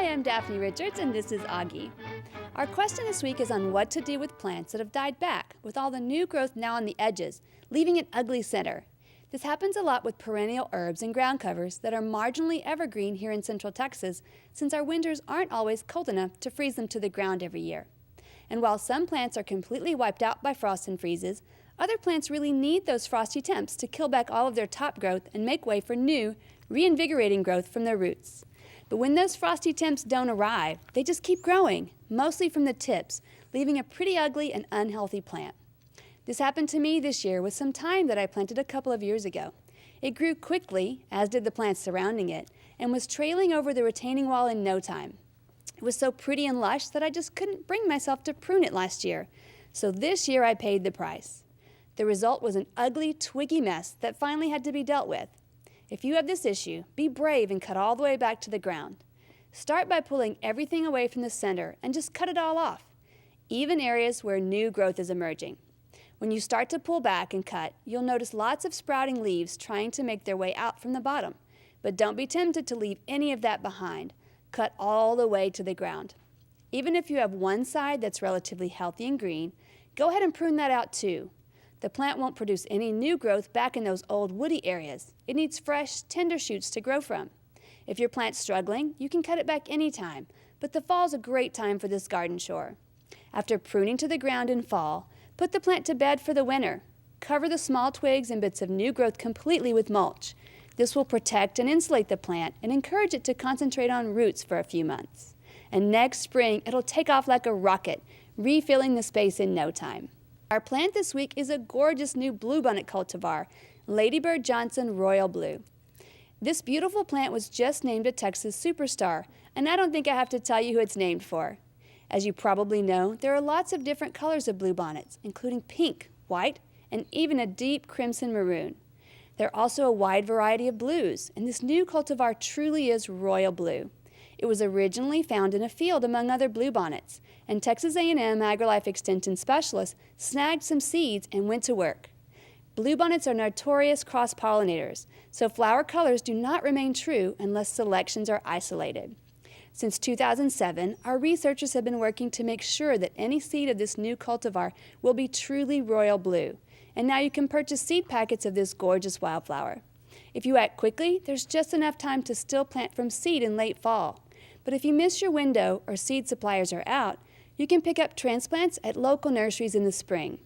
Hi, I'm Daphne Richards, and this is Augie. Our question this week is on what to do with plants that have died back, with all the new growth now on the edges, leaving an ugly center. This happens a lot with perennial herbs and ground covers that are marginally evergreen here in Central Texas, since our winters aren't always cold enough to freeze them to the ground every year. And while some plants are completely wiped out by frost and freezes, other plants really need those frosty temps to kill back all of their top growth and make way for new, reinvigorating growth from their roots. But when those frosty temps don't arrive, they just keep growing, mostly from the tips, leaving a pretty ugly and unhealthy plant. This happened to me this year with some thyme that I planted a couple of years ago. It grew quickly, as did the plants surrounding it, and was trailing over the retaining wall in no time. It was so pretty and lush that I just couldn't bring myself to prune it last year. So this year I paid the price. The result was an ugly, twiggy mess that finally had to be dealt with. If you have this issue, be brave and cut all the way back to the ground. Start by pulling everything away from the center and just cut it all off, even areas where new growth is emerging. When you start to pull back and cut, you'll notice lots of sprouting leaves trying to make their way out from the bottom. But don't be tempted to leave any of that behind. Cut all the way to the ground. Even if you have one side that's relatively healthy and green, go ahead and prune that out too. The plant won't produce any new growth back in those old woody areas. It needs fresh, tender shoots to grow from. If your plant's struggling, you can cut it back anytime, but the fall's a great time for this garden chore. After pruning to the ground in fall, put the plant to bed for the winter. Cover the small twigs and bits of new growth completely with mulch. This will protect and insulate the plant and encourage it to concentrate on roots for a few months. And next spring, it'll take off like a rocket, refilling the space in no time. Our plant this week is a gorgeous new bluebonnet cultivar, Ladybird Johnson Royal Blue. This beautiful plant was just named a Texas superstar, and I don't think I have to tell you who it's named for. As you probably know, there are lots of different colors of bluebonnets, including pink, white, and even a deep crimson maroon. There are also a wide variety of blues, and this new cultivar truly is royal blue. It was originally found in a field among other bluebonnets, and Texas A&M AgriLife Extension specialists snagged some seeds and went to work. Bluebonnets are notorious cross-pollinators, so flower colors do not remain true unless selections are isolated. Since 2007, our researchers have been working to make sure that any seed of this new cultivar will be truly royal blue, and now you can purchase seed packets of this gorgeous wildflower. If you act quickly, there's just enough time to still plant from seed in late fall. But if you miss your window or seed suppliers are out, you can pick up transplants at local nurseries in the spring.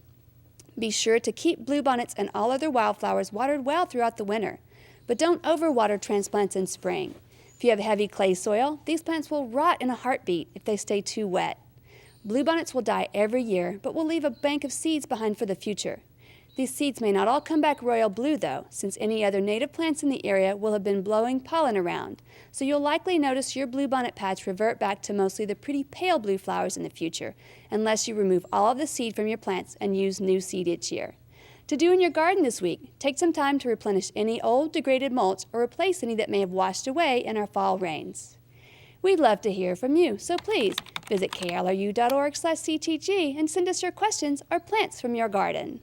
Be sure to keep bluebonnets and all other wildflowers watered well throughout the winter, but don't overwater transplants in spring. If you have heavy clay soil, these plants will rot in a heartbeat if they stay too wet. Bluebonnets will die every year, but will leave a bank of seeds behind for the future. These seeds may not all come back royal blue though, since any other native plants in the area will have been blowing pollen around, so you'll likely notice your bluebonnet patch revert back to mostly the pretty pale blue flowers in the future, unless you remove all of the seed from your plants and use new seed each year. To do in your garden this week, take some time to replenish any old degraded mulch or replace any that may have washed away in our fall rains. We'd love to hear from you, so please visit klru.org/ctg and send us your questions or plants from your garden.